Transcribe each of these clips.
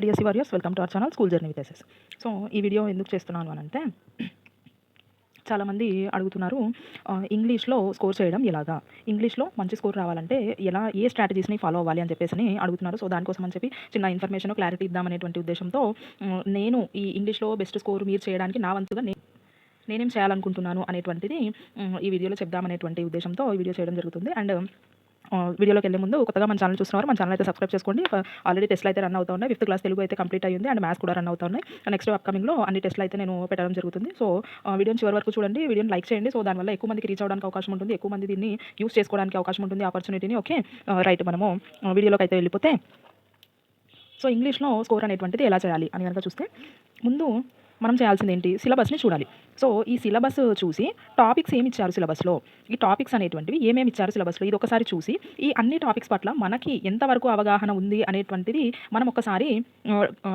Dear warriors, welcome to our channel school journey with SS. So ఈ video ఎందుకు చేస్తున్నాను అని అంటే, చాలామంది అడుగుతున్నారు ఇంగ్లీష్లో స్కోర్ చేయడం ఎలాగా, ఇంగ్లీష్లో మంచి స్కోర్ రావాలంటే ఏ స్ట్రాటజీస్ని ఫాలో అవ్వాలి అని చెప్పేసి అడుగుతున్నారు. సో దానికోసం అని చెప్పి చిన్న ఇన్ఫర్మేషన్ క్లారిటీ ఇద్దామనేటువంటి ఉద్దేశంతో నేను ఈ ఇంగ్లీష్లో బెస్ట్ స్కోర్ మీరు చేయడానికి నా వంతుగా నేనేం చేయాలనుకుంటున్నాను అనేటువంటిది ఈ వీడియోలో చెప్దామనేటువంటి ఉద్దేశంతో ఈ వీడియో చేయడం జరుగుతుంది. అండ్ వీడియోలోకి వెళ్ళే ముందు కొత్తగా మన ఛానల్ చూస్తున్నారు, మన ఛానల్ అయితే సబ్స్క్రైబ్ చేసుకోండి. ఆల్రెడీ టెస్ట్లు అయితే రన్ అవుతా ఉన్నాయి. 5th క్లాస్ తెలుగు అయితే కంప్లీట్ అయ్యింది అండ్ మ్యాథ్స్ కూడా రన్ అవుతా ఉన్నాయి. నెక్స్ట్ అప్కమింగ్లో అన్ని టెస్ట్లు అయితే నేను పెట్టడం జరుగుతుంది. సో వీడియోని చివరి వరకు చూడండి, వీడియోని లైక్ చేయండి. సో దానివల్ల ఎక్కువ మందికి రీచ్ అవ్వడానికి అవకాశం ఉంటుంది, ఎక్కువ మంది దీన్ని యూస్ చేసుకోవడానికి అవకాశం ఉంటుంది, ఆపర్చునిటీని. ఓకే రైట్, మనము వీడియోలోకి అయితే వెళ్ళిపోతే, సో ఇంగ్లీష్లో స్కోర్ అనేటువంటిది ఎలా చేయాలి అని కనుక చూస్తే, ముందు మనం చేయాల్సింది ఏంటి, సిలబస్ని చూడాలి. సో ఈ సిలబస్ చూసి టాపిక్స్ ఏమి ఇచ్చారు సిలబస్లో, ఈ టాపిక్స్ అనేటువంటివి ఏమేమి ఇచ్చారు సిలబస్లో, ఇది ఒకసారి చూసి ఈ అన్ని టాపిక్స్ పట్ల మనకి ఎంతవరకు అవగాహన ఉంది అనేటువంటిది మనం ఒకసారి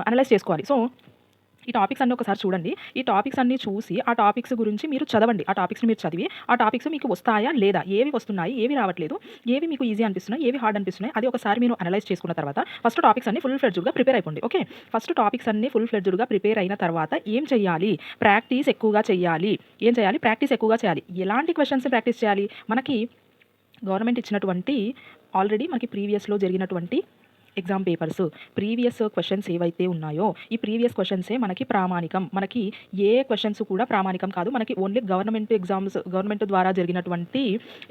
అనలైజ్ చేసుకోవాలి. సో ఈ టాపిక్స్ అన్నీ ఒకసారి చూడండి. ఈ టాపిక్స్ అన్నీ చూసి ఆ టాపిక్స్ గురించి మీరు చదవండి. ఆ టాపిక్స్ని మీరు చదివి ఆ టాపిక్స్ మీకు వస్తాయా లేదా, ఏవి వస్తున్నాయి, ఏవి రావట్లేదు, ఏవి మీకు ఈజీ అనిపిస్తున్నాయి, ఏవి హార్డ్ అనిపిస్తున్నాయి, అది ఒకసారి మీరు అనలైజ్ చేసుకున్న తర్వాత ఫస్ట్ టాపిక్స్ అన్ని ఫుల్ ఫ్లెడ్జ్డ్గా ప్రిపేర్ అయిపోండి. ఓకే, ఫస్ట్ టాపిక్స్ అన్ని ఫుల్ ఫ్లెడ్జ్డ్గా ప్రిపేర్ అయిన తర్వాత ఏం చేయాలి, ప్రాక్టీస్ ఎక్కువగా చేయాలి. ఏం చేయాలి, ప్రాక్టీస్ ఎక్కువగా చేయాలి. ఎలాంటి క్వశ్చన్స్ ప్రాక్టీస్ చేయాలి, మనకి గవర్నమెంట్ ఇచ్చినటువంటి ఆల్రెడీ మనకి ప్రీవియస్లో జరిగినటువంటి ఎగ్జామ్ పేపర్స్, ప్రీవియస్ క్వశ్చన్స్ ఏవైతే ఉన్నాయో ఈ ప్రీవియస్ క్వశ్చన్సే మనకి ప్రామాణికం. మనకి ఏ క్వశ్చన్స్ కూడా ప్రామాణికం కాదు. మనకి ఓన్లీ గవర్నమెంట్ ద్వారా జరిగినటువంటి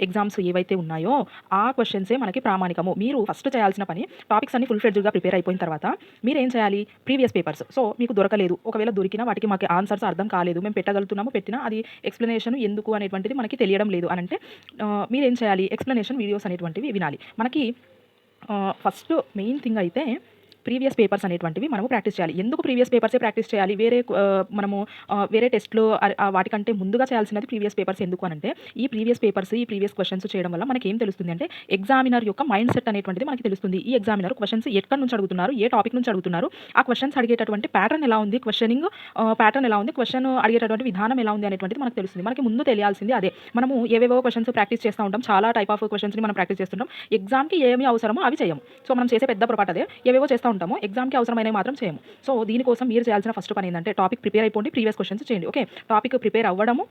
ఎగ్జామ్స్ ఏవైతే ఉన్నాయో ఆ క్వశ్చన్సే మనకి ప్రామాణికము. మీరు ఫస్ట్ చేయాల్సిన పని, టాపిక్స్ అన్ని ఫుల్ ఫ్లెడ్జ్డ్గా ప్రిపేర్ అయిపోయిన తర్వాత మీరు ఏం చేయాలి, ప్రీవియస్ పేపర్స్. సో మీకు దొరకలేదు, ఒకవేళ దొరికినా వాటికి మాకు ఆన్సర్స్ అర్థం కాలేదు, మేము పెట్టగలుగుతున్నాము, పెట్టినా అది ఎక్స్ప్లెనేషన్ ఎందుకు అనేటువంటిది మనకి తెలియడం లేదు అని అంటే మీరేం చేయాలి, ఎక్స్ప్లెనేషన్ వీడియోస్ అనేటువంటివి వినాలి. మనకి ఫస్ట్ మెయిన్ థింగ్ అయితే ప్రీవియస్ పేపర్స్ అనేటువంటివి మనము ప్రాక్టీస్ చేయాలి. ఎందుకు ప్రీవియస్ పేపర్సే ప్రాక్టీస్ చేయాలి, మనము వేరే టెస్ట్లు వాటికంటే ముందుగా చేయాల్సినది ప్రీవియస్ పేపర్స్ ఎందుకు అనంటే, ఈ ప్రీవియస్ పేపర్స్, ఈ ప్రీవియస్ క్వశ్చన్స్ చేయడం వల్ల మనకి ఏం తెలుస్తుంది అంటే, ఎగ్జామినర్ యొక్క మైండ్ సెట్ అనేటువంటిది మనకి తెలుస్తుంది. ఈ ఎగ్జామినర్ క్వశ్చన్స్ ఎక్కడి నుంచి అడుగుతున్నారు, ఏ టాపిక్ నుంచి అడుగుతున్నారు, ఆ క్వశ్చన్స్ అడిగేటటువంటి ప్యాటర్న్ ఎలా ఉంది, క్వశ్చనింగ్ ప్యాటర్న్ ఎలా ఉంది, క్వశ్చన్ అడిగేటటువంటి విధానం ఎలా ఉంది అనేటువంటిది మనకు తెలుస్తుంది. మనకి ముందు తెలియాల్సింది అదే. మనము ఏవేవో క్వశ్చన్స్ ప్రాక్టీస్ చేస్తూ ఉంటాం, చాలా టైప్ ఆఫ్ క్వశ్చన్స్ని మనం ప్రాక్టీస్ చేస్తుంటాం. ఎగ్జామ్కి ఏమి అవసరమో అవి చేయము. సో మనం చేసే పెద్ద పొరపాటు అదే, ఏవేవో చేస్తూ ఉంటాము, ఎగ్జామ్కి అవసరమైనవి మాత్రం చేయము. సో దీనికోసం మీరు చేయాల్సిన ఫస్ట్ పని ఏంటంటే, టాపిక్ ప్రిపేర్ అయిపోండి, ప్రీవియస్ క్వశ్చన్స్ చేయండి. ఓకే, టాపిక్ ప్రిపేర్ అవ్వడము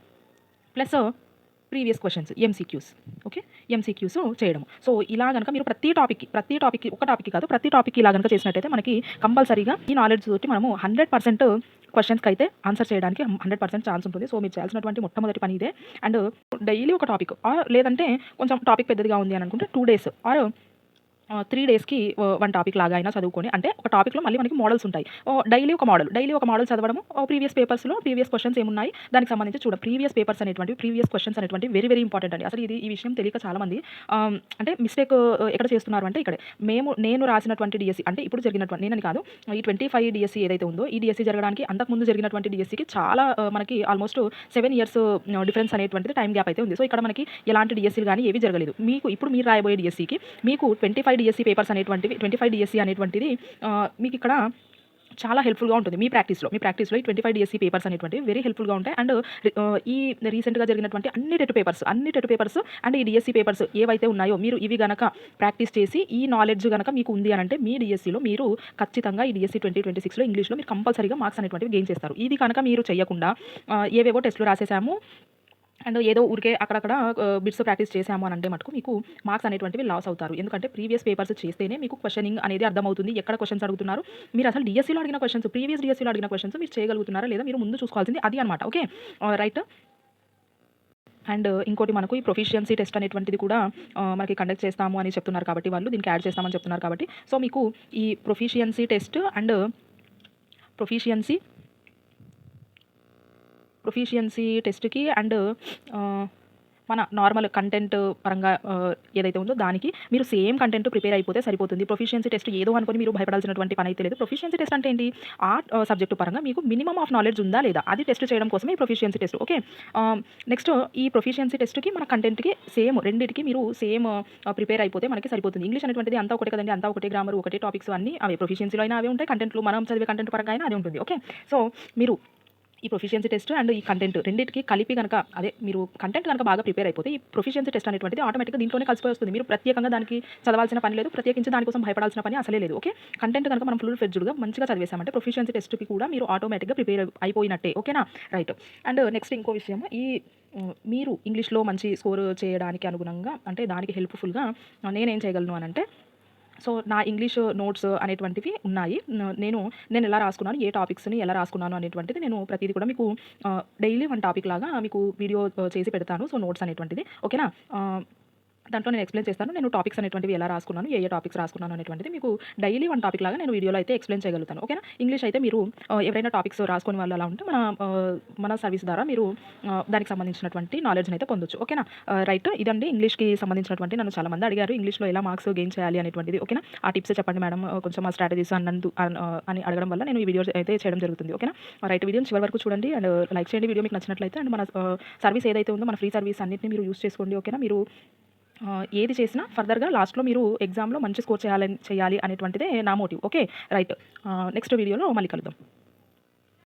plus previous questions, MCQs. Okay, MCQs చేయడం. సో ఇలా కనుక మీరు ప్రతి టాపిక్కి ఒక టాపిక్ కాదు, ప్రతి టాపిక్ ఇలా కనుక చేసినట్టయితే మనకి కంపల్సరీగా ఈ నాలెడ్జ్ తోటి మనము 100% క్వశ్చన్స్కి అయితే ఆన్సర్ చేయడానికి 100% ఛాన్స్ ఉంటుంది. సో మీరు చేయాల్సినటువంటి మొట్టమొదటి పని ఇదే. అండ్ డైలీ ఒక టాపిక్, లేదంటే కొంచెం టాపిక్ పెద్దదిగా ఉంది అని అనుకుంటే 2 days ఆర్ 3 daysకి 1 టాపిక్ లాగా అయినా చదువుకొని, అంటే ఒక టాపిక్లో మళ్ళీ మనకి మోడల్స్ ఉంటాయి. డైలీ ఒక మోడల్ చదవడము, ప్రీవియస్ పేపర్స్లో ప్రీవియస్ క్వశ్చన్స్ ఏమున్నాయి దానికి సంబంధించి ప్రీవియస్ పేపర్స్ అనేటువంటివి, ప్రీవియస్ క్వశ్చన్స్ అనేటువంటివి వెరీ వెరీ ఇంపార్టెంట్ అండి. అసలు ఈ విషయం తెలియక చాలామంది అంటే మిస్టేక్ ఎక్కడ చేస్తున్నారు అంటే, ఇక్కడే నేను రాసినటువంటి డిఎస్సి, అంటే ఇప్పుడు జరిగినటువంటి, నేనని కాదు, ఈ 25 డిఎస్సి ఏదైతే ఉందో ఈ డిఎస్సి జరగడానికి అంతకుముందు జరిగినటువంటి డిఎస్సికి చాలా మనకి ఆల్మోస్ట్ 7 years డిఫరెన్స్ అనేటువంటిది టైం గ్యాప్ అయితే ఉంది. సో ఇక్కడ మనకి ఎలాంటి డిఎస్సీలు కానీ ఏవి జరగలేదు. ఇప్పుడు మీరు రాయబోయే డిఎస్సికి మీకు 25 డిఎస్సి పేపర్స్ అనేటువంటివి, 25 డిఎస్సి అనేటువంటిది మీకు ఇక్కడ చాలా హెల్ప్ఫుల్గా ఉంటుంది. మీ ప్రాక్టీస్లో ఈ 25 డిఎస్సి పేపర్స్ అనేటువంటివి వెరీ హెల్ప్ఫుల్గా ఉంటాయి. అండ్ ఈ రీసెంట్గా జరిగినటువంటి అన్ని టెట్ పేపర్స్ అండ్ ఈ డిఎస్సి పేపర్స్ ఏవైతే ఉన్నాయో, మీరు ఇవి గనక ప్రాక్టీస్ చేసి ఈ నాలెడ్జ్ గనక మీకు ఉంది అని అంటే, మీ డిఎస్సిలో మీరు ఖచ్చితంగా ఈ డిఎస్సి 2026లో ఇంగ్లీష్లో మీరు కంపల్సరీగా మార్క్స్ అనేటువంటివి గెయిన్ చేస్తారు. ఇది కనుక మీరు చేయకుండా ఏవేవో టెస్టులు రాసేసాము అండ్ ఏదో ఊరికే అక్కడక్కడ బిట్స్ ప్రాక్టీస్ చేసాము అని అంటే మటుకు మీకు మార్క్స్ అనేటువంటివి లాస్ అవుతారు. ఎందుకంటే ప్రీవియస్ పేపర్స్ చేస్తేనే మీకు క్వశ్చనింగ్ అనేది అర్థమవుతుంది, ఎక్కడ క్వశ్చన్స్ అడుగుతున్నారు, మీరు అసలు డిఎస్సీలో అడిగిన క్వశ్చన్స్, ప్రీవియస్ డిఎస్సీలో అడిగిన క్వశ్చన్స్ మీరు చేయగలుగుతున్నారా లేదా మీరు ముందు చూసుకోవాల్సింది అది అనమాట. Okay right. అండ్ ఇంకోటి, మనకు ఈ ప్రొఫిషియన్సీ టెస్ట్ అనేటువంటిది కూడా మనకి కండక్ట్ చేస్తాము అని చెప్తున్నారు కాబట్టి, వాళ్ళు దీనికి యాడ్ చేస్తామని చెప్తున్నారు కాబట్టి, సో మీకు ఈ ప్రొఫిషియన్సీ టెస్ట్ అండ్ ప్రొఫిషియన్సీ టెస్ట్కి అండ్ మన నార్మల్ కంటెంట్ పరంగా ఏదైతే ఉందో దానికి మీరు సేమ్ కంటెంట్ ప్రిపేర్ అయిపోతే సరిపోతుంది. ప్రొఫిషియన్సీ టెస్ట్ ఏదో అనుకొని మీరు భయపడాల్సినటువంటి పని అయితే లేదు. ప్రొఫిషియన్సీ టెస్ట్ అంటే ఏంటి, ఆ సబ్జెక్టు పరంగా మీకు మినిమం ఆఫ్ నాలెడ్జ్ ఉందా లేదా అది టెస్ట్ చేయడం కోసమే ఈ ప్రొఫిషియన్సీ టెస్ట్. ఓకే, నెక్స్ట్ ఈ ప్రొఫిషియన్సీ టెస్ట్కి మన కంటెంట్కి సేమ్, రెండింటికి మీరు సేమ్ ప్రిపేర్ అయిపోతే మనకి సరిపోతుంది. ఇంగ్లీష్ అనేటువంటిది అంతా ఒకటే కదండి, అంతా ఒకటే గ్రామర్, ఒకటే టాపిక్స్ అన్నీ అవే. ప్రొఫిషియన్సీలో అయినా అవే ఉంటాయి, కంటెంట్లో మనం చదివే కంటెంట్ పరంగా అయినా అదే ఉంటుంది. ఓకే, సో మీరు ఈ ప్రొఫిషియన్సీ టెస్ట్ అండ్ ఈ కంటెంట్ రెండిటికి కలిపి కనుక అదే మీరు కంటెంట్ కనుక బాగా ప్రిపేర్ అయిపోతే ఈ ప్రొఫిషియన్సీ టెస్ట్ అనేటువంటిది ఆటోమేటిక్గా దీంట్లోనే కలిసిపోయి వస్తుంది. మీరు ప్రత్యేకంగా దానికి చదవాల్సిన పని లేదు, ప్రత్యేకించి దానికోసం భయపడాల్సిన పని అసలే లేదు. ఓకే, కంటెంట్ కనుక మనం ఫుల్ ఫ్లెడ్జ్డ్‌గా మంచిగా చదివేసామంటే ప్రొఫిషియన్సీ టెస్ట్‌కి కూడా మీరు ఆటోమేటిక్గా ప్రిపేర్ అయిపోయినట్టే. ఓకేనా, రైట్. అండ్ నెక్స్ట్ ఇంకో విషయం, ఈ మీరు ఇంగ్లీష్‌లో మంచి స్కోర్ చేయడానికి అనుగుణంగా అంటే దానికి హెల్ప్‌ఫుల్‌గా నేనేం చేయగలను అనంటే, సో నా ఇంగ్లీష్ నోట్స్ అనేటువంటివి ఉన్నాయి. నేను ఎలా రాసుకున్నాను, ఏ టాపిక్స్‌ని ఎలా రాసుకున్నాను అనేటువంటిది నేను ప్రతీది కూడా మీకు డైలీ వన్ టాపిక్ లాగా మీకు వీడియో చేసి పెడతాను. సో నోట్స్ అనేటువంటిది ఓకేనా. దాంట్లో నేను ఎక్స్‌ప్లెయిన్ చేస్తాను. నేను టాపిక్స్ అనేటువంటివి ఎలా రాసుకున్నాను, ఏ టాపిక్స్ రాసుకున్నాను అనేటువంటిది మీకు డైలీ వన్ టాపిక్ లాగా నేను వీడియోలో అయితే ఎక్స్‌ప్లెయిన్ చేయగలుగుతాను. ఓకేనా. ఇంగ్లీష్ అయితే మీరు ఎవరైనా టాపిక్స్ రాసుకునే వాళ్ళు అలా ఉంటే మన సర్వీస్ ద్వారా మీరు దానికి సంబంధించినటువంటి నాలెడ్జ్‌ని అయితే పొందొచ్చు. ఓకేనా. రైట్. ఇదండి ఇంగ్లీష్‌కి సంబంధించినటువంటి, నన్ను చాలామంది అడిగారు ఇంగ్లీష్‌లో ఎలా మార్క్స్ గెయిన్ చేయాలి అనేటువంటిది. ఓకేనా. ఆ టిప్స్ చెప్పండి మేడం కొంచెం ఆ స్ట్రాటజీస్ అని అడగడం వల్ల నేను ఈ వీడియో అయితే చేయడం జరుగుతుంది. ఓకేనా. రైట్. వీడియోని చివరి వరకు చూడండి అండ్ లైక్ చేయండి వీడియో మీకు నచ్చినట్లయితే. అండ్ మన సర్వీస్ ఏదైతే ఉందో మన ఫ్రీ సర్వీస్ అన్నిటిని మీరు యూజ్ చేసుకోండి. ఓకేనా. మీరు ఏది చేసినా ఫర్దర్‌గా లాస్ట్‌లో మీరు ఎగ్జామ్‌లో మంచి స్కోర్ చేయాలి అనేటువంటిదే నా మోటివ్. ఓకే. రైట్. నెక్స్ట్ వీడియోలో మళ్ళీ కలుద్దాం.